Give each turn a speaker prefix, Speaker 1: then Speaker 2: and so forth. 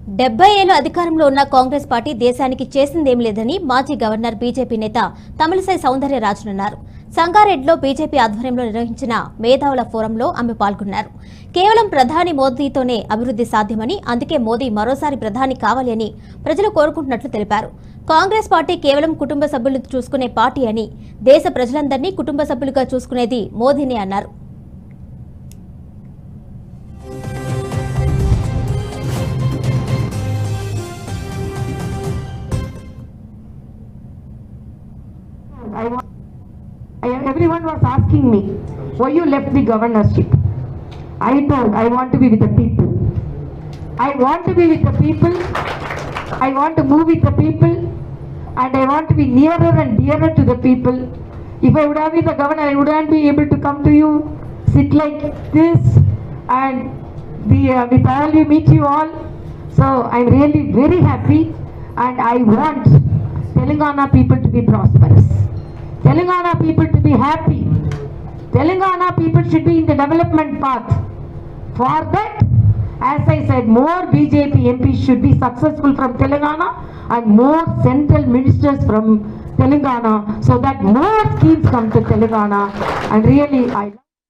Speaker 1: 70 ఏళ్లు అధికారంలో ఉన్న కాంగ్రెస్ పార్టీ దేశానికి చేసిందేం లేదని మాజీ గవర్నర్ బీజేపీ నేత తమిళిసై సౌందర్యరాజన్ అన్నారు. సంగారెడ్డిలో బీజేపీ ఆధ్వర్యంలో నిర్వహించిన మేధావుల ఫోరంలో ఆమె పాల్గొన్నారు. కేవలం ప్రధాని మోదీతోనే అభివృద్ధి సాధ్యమని, అందుకే మోదీ మరోసారి ప్రధాని కావాలి అని ప్రజలు కోరుకుంటున్నట్లు తెలిపారు. కాంగ్రెస్ పార్టీ కేవలం కుటుంబ సభ్యులను చూసుకునే పార్టీ అని, దేశ ప్రజలందరినీ కుటుంబ సభ్యులుగా చూసుకునేది మోదీనే అన్నారు.
Speaker 2: Everyone was asking me, why you left the governorship? I told, I want to be with the people. I want to be with the people. I want to move with the people. And I want to be nearer and dearer to the people. If I would have been the governor, I wouldn't be able to come to you, sit like this, and with all you meet you all. So I'm really very happy, and I want Telangana people to be prosperous. Telangana people to be happy. Telangana people should be in the development path. For that, as I said, more BJP MPs should be successful from Telangana and more central ministers from Telangana, so that more schemes come to Telangana. And really,